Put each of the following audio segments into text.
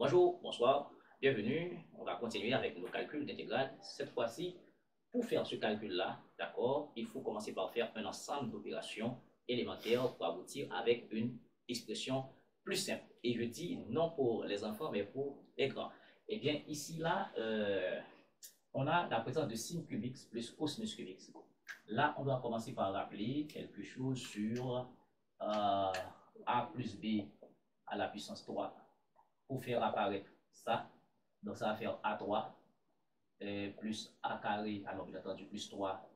Bonjour, bonsoir, bienvenue. On va continuer avec le calcul d'intégrale. Cette fois-ci, pour faire ce calcul-là, d'accord, il faut commencer par faire un ensemble d'opérations élémentaires pour aboutir avec une expression plus simple. Et je dis non pour les enfants, mais pour les grands. Eh bien, ici, là, on a la présence de sin cube x plus cosinus cube x. Là, on doit commencer par rappeler quelque chose sur a plus b à la puissance 3 pour faire apparaître ça. Donc, ça va faire A3 plus A carré, alors bien entendu, plus 3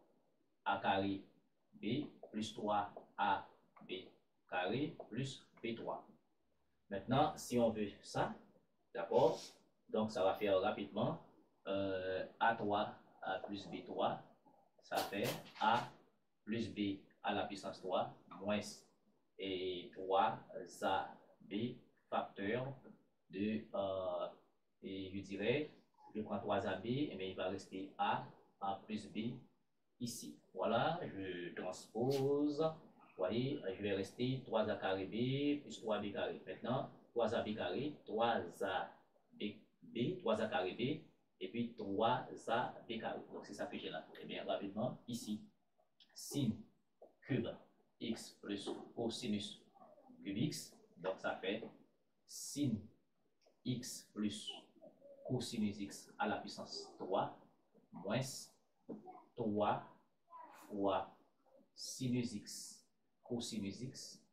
A carré B plus 3 A B carré plus B3. Maintenant, si on veut ça, d'accord, donc ça va faire rapidement A3 A plus B3, ça fait A plus B à la puissance 3 moins et 3 A B facteur de, et je dirais, je prends 3AB, mais il va rester A plus B ici. Voilà, je transpose, vous voyez, je vais rester 3A carré B plus 3B carré. Maintenant, 3AB carré, 3A carré B, et puis 3AB carré. Donc, c'est ça que j'ai là. Et bien, rapidement, ici, sin cube x plus cosinus cube x, donc ça fait sin x plus cosinus x à la puissance 3 moins 3 fois sinus x cosinus x,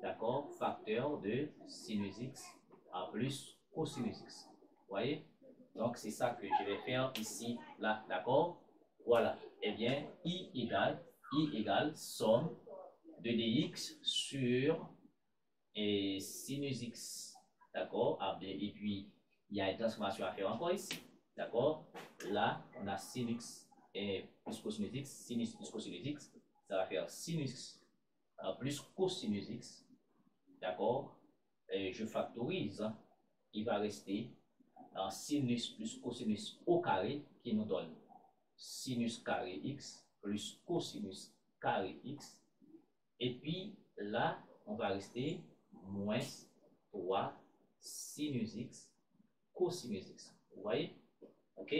d'accord, facteur de sinus x à plus cosinus x. Vous voyez? Donc, c'est ça que je vais faire ici, là, d'accord? Voilà. Eh bien, I égale somme de dx sur sinus x, d'accord? Et puis, il y a une transformation à faire encore ici, d'accord? Là, on a sin x plus cosinus x, sinus plus cosinus x, ça va faire sinus plus cosinus x, d'accord? Et je factorise, il va rester sinus plus cosinus au carré qui nous donne sinus carré x plus cosinus carré x. Et puis là, on va rester moins 3 sinus x cosinus x. Vous voyez? OK?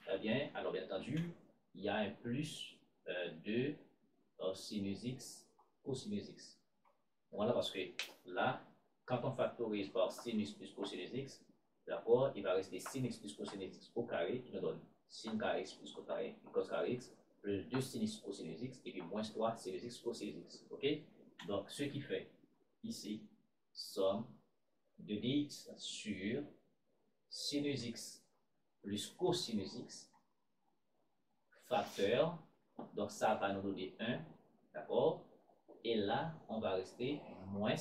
Très bien. Alors, bien entendu, il y a un plus de sinus x cosinus x. Voilà, parce que là, quand on factorise par sinus plus cosinus x, d'accord, il va rester sin x plus cosinus x au carré, qui nous donne sin carré x plus cos carré x, plus 2 sinus cosinus x, et puis moins 3 sinus x cosinus x. OK? Donc, ce qui fait ici, somme de dx sur sinus x plus cosinus x, facteur, donc ça va nous donner 1, d'accord? Et là, on va rester moins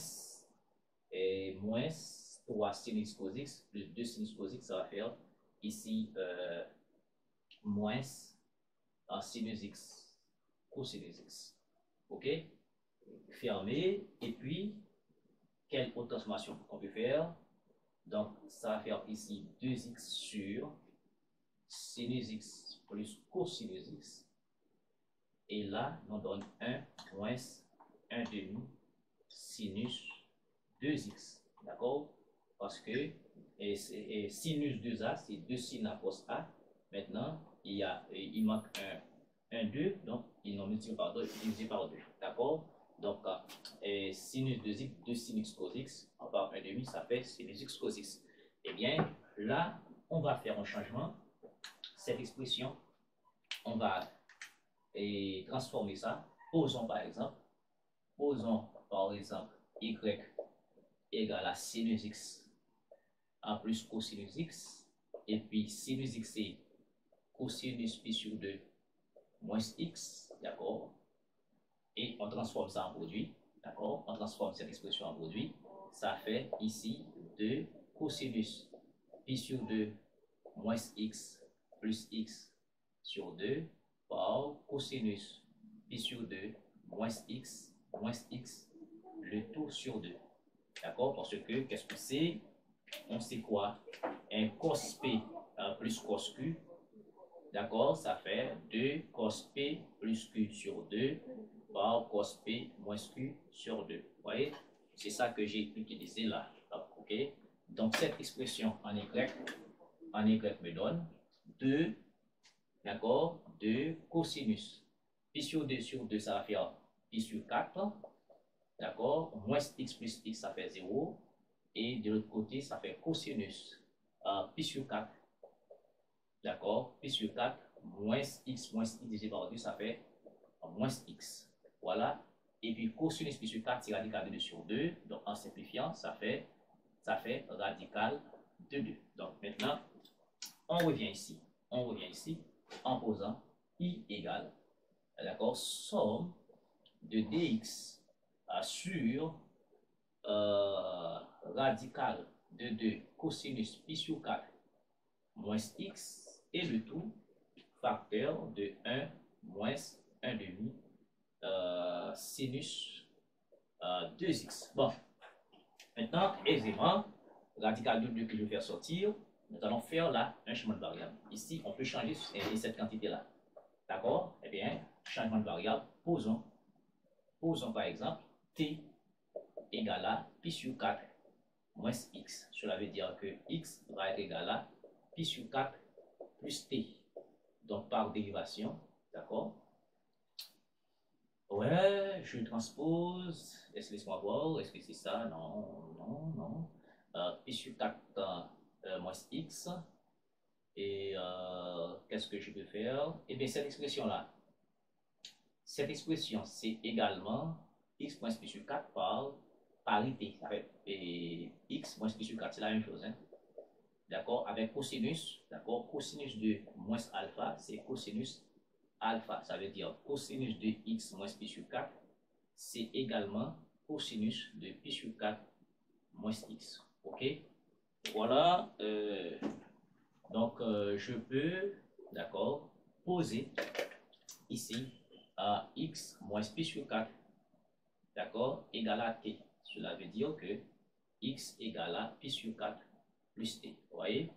3 sinus cos x plus 2 sinus cos x, ça va faire ici moins sinus x cosinus x. OK? Fermé. Et puis, quelle autre transformation qu'on peut faire? Donc, ça va faire ici 2x sur sinus x plus cosinus x. Et là, on donne 1 moins 1 demi sinus 2x. D'accord? Parce que sinus 2a, c'est 2 sin à cos a. Maintenant, il manque 1, 2, donc il en multiplie par 2, divisé par 2. D'accord? Donc, sinus 2x, 2 sinus cos x, par 1 demi, ça fait sinus x cos x. Eh bien, là, on va faire un changement. Cette expression, on va transformer ça. Posons par exemple y égale à sinus x en plus cosinus x, et puis sinus x c'est cosinus pi sur 2 moins x, d'accord? Et on transforme ça en produit, d'accord? On transforme cette expression en produit. Ça fait ici 2 cosinus pi sur 2 moins x plus x sur 2 par cosinus pi sur 2 moins x, le tout sur 2. D'accord? Parce que, qu'est-ce que c'est? On sait quoi? Un cos p plus cos q. D'accord? Ça fait 2 cos p plus q sur 2 par cos p moins q sur 2. Vous voyez? C'est ça que j'ai utilisé là. OK? Donc, cette expression en Y me donne 2, d'accord, 2 cosinus. Pi sur 2, ça va faire pi sur 4, d'accord, moins x plus x, ça fait 0, et de l'autre côté, ça fait cosinus pi sur 4, d'accord, pi sur 4, moins x divisé par 2, ça fait moins x. Voilà. Et puis cosinus pi sur 4, c'est radical de 2 sur 2. Donc en simplifiant, ça fait radical de 2. Donc maintenant, on revient ici. En posant i égale, d'accord, somme de dx sur radical de 2 cosinus pi sur 4 moins x et le tout facteur de 1 moins 1 demi sinus 2x. Bon, maintenant, aisément, radical de 2 que je vais faire sortir, nous allons faire là un changement de variable. Ici, on peut changer cette quantité-là. D'accord? Eh bien, changement de variable, posons par exemple t égale à pi sur 4 moins x. Cela veut dire que x va être égal à pi sur 4 plus t. Donc, par dérivation, d'accord? Ouais, je transpose. Laisse-moi voir. Est-ce que c'est ça? Non. Pi sur 4 moins x. Et qu'est-ce que je peux faire? Eh bien, cette expression-là, c'est également x moins pi sur 4 par parité. Et x moins pi sur 4, c'est la même chose. Hein? D'accord? Avec cosinus, d'accord? Cosinus de moins alpha, c'est cosinus alpha. Ça veut dire cosinus de x moins pi sur 4, c'est également cosinus de pi sur 4 moins x. OK? Voilà. Donc, je peux, d'accord, poser ici à x moins pi sur 4, d'accord, égal à t. Cela veut dire que x égale à pi sur 4 plus t. Vous voyez?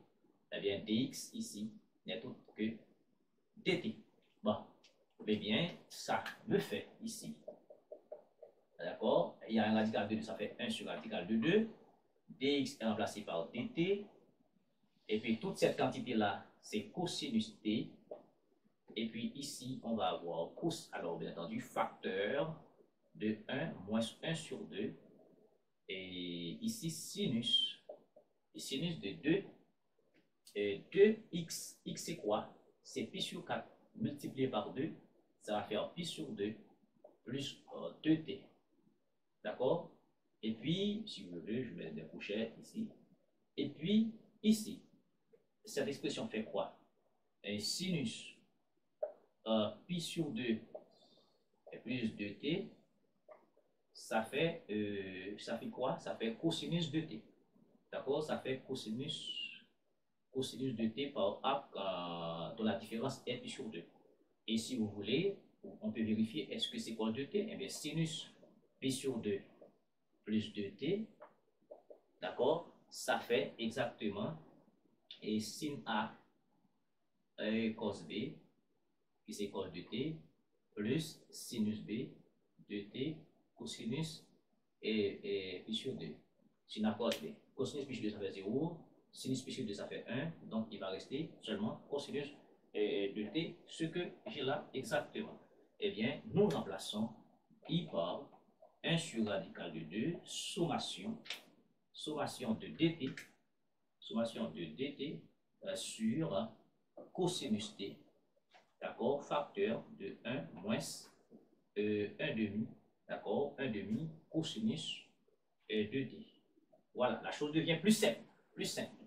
Eh bien, dx ici n'est autre que dt. Bon, eh bien, ça me fait ici. D'accord? Il y a un radical de 2, ça fait 1 sur radical de 2. Dx est remplacé par dt. Et puis, toute cette quantité-là, c'est cosinus t. Et puis, ici, on va avoir cos, alors bien entendu, facteur de 1 moins 1 sur 2. Et ici, sinus. Et sinus de 2. Et 2x. X, c'est quoi? C'est pi sur 4 multiplié par 2. Ça va faire pi sur 2 plus 2t. D'accord? Et puis, si vous voulez, je mets des couchettes ici. Et puis, ici, cette expression fait quoi? Un sinus pi sur 2 et plus 2t, ça fait quoi? Ça fait cosinus de t. D'accord? Ça fait cosinus de t par a dont la différence est pi sur 2. Et si vous voulez, on peut vérifier est-ce que c'est quoi 2t? Eh bien, sinus pi sur 2 plus 2t, d'accord? Ça fait exactement et sin a cos b, qui c'est cos de t, plus sinus b, 2t, cosinus et pi sur 2. Sin a cos b. Cosinus pi sur 2, ça fait 0. Sinus pi sur 2, ça fait 1. Donc, il va rester seulement cosinus de t, ce que j'ai là exactement. Eh bien, nous remplaçons i par 1 sur radical de 2, sommation de dt, sur cosinus t, d'accord, facteur de 1 moins 1 demi, d'accord, 1 demi cosinus de t. Voilà, la chose devient plus simple,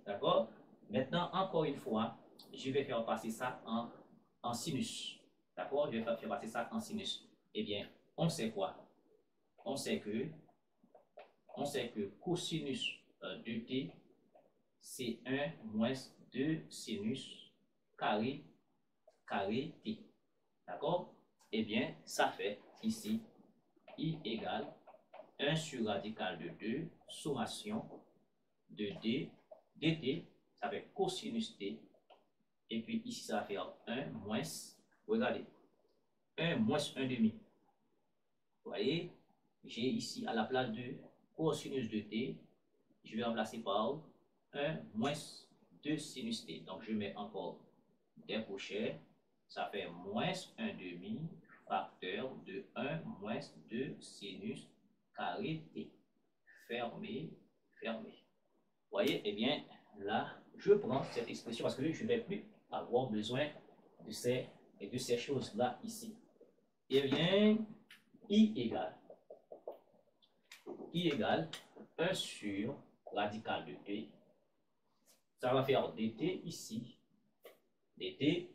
d'accord. Maintenant, encore une fois, je vais faire passer ça en sinus, d'accord, je vais faire passer ça en sinus. Eh bien, on sait quoi? On sait que cosinus de t, c'est 1 moins 2 sinus carré t. D'accord? Eh bien, ça fait ici i égale 1 sur radical de 2, sommation de dt, ça fait cosinus t. Et puis ici, ça va faire 1 moins, regardez, 1 moins 1 demi. Vous voyez? J'ai ici à la place de cosinus de t, je vais remplacer par 1 moins 2 sinus t. Donc, je mets encore des crochets. Ça fait moins 1 demi facteur de 1 moins 2 sinus carré t. Fermé, fermé. Vous voyez, eh bien, là, je prends cette expression parce que je ne vais plus avoir besoin de ces choses-là ici. Eh bien, I égale 1 sur radical de t. Ça va faire dt ici, dt,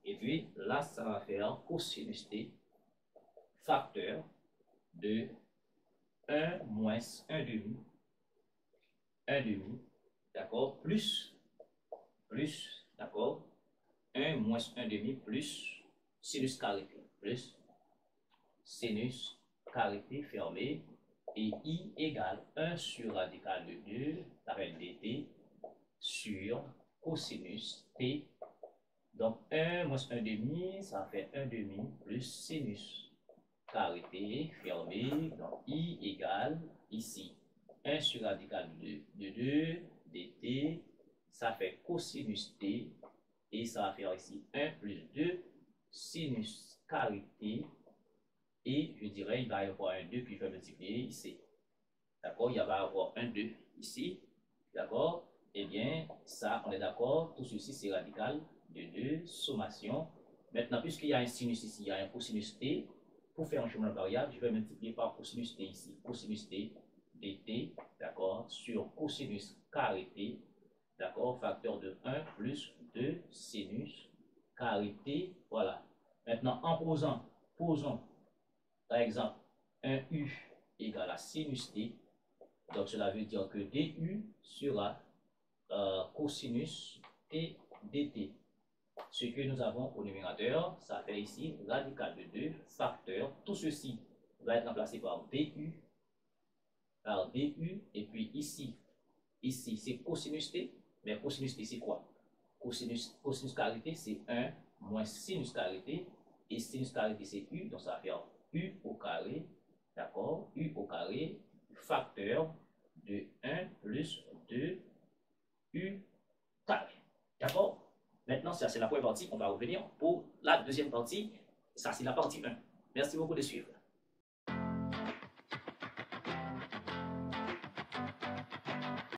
et puis là, ça va faire cosinus t, facteur de 1 moins 1 demi, d'accord, plus, d'accord, 1 moins 1 demi plus sinus carré, plus sinus carré fermé, et I égale 1 sur radical de 2, ça va être dt, sur cosinus t. Donc 1 moins 1 demi, ça fait 1 demi plus sinus carré t fermé. Donc I égale ici 1 sur radical de 2 dt, ça fait cosinus t, et ça va faire ici 1 plus 2 sinus carré t, et je dirais il va y avoir un 2 puis je vais multiplier ici. D'accord, il va y avoir un 2 ici. D'accord, eh bien ça on est d'accord, tout ceci c'est radical de 2, sommation. Maintenant, puisqu'il y a un sinus ici, il y a un cosinus t, pour faire un chemin de variable, je vais multiplier par cosinus t ici, cosinus t dt, d'accord, sur cosinus carré t, d'accord, facteur de 1 plus 2 sinus carré t, voilà. Maintenant, en posons, par exemple, un u égale à sinus t, donc cela veut dire que du sera cosinus t dt. Ce que nous avons au numérateur, ça fait ici radical de 2, facteur, tout ceci va être remplacé par du, et puis ici c'est cosinus t, mais cosinus t c'est quoi? Cosinus carré t c'est 1 moins sinus carré t, et sinus carré t c'est u, donc ça va faire u au carré, d'accord, u au carré, facteur de 1 plus 2 u carré, d'accord? Maintenant, ça c'est la première partie, on va revenir pour la deuxième partie, ça c'est la partie 1. Merci beaucoup de suivre.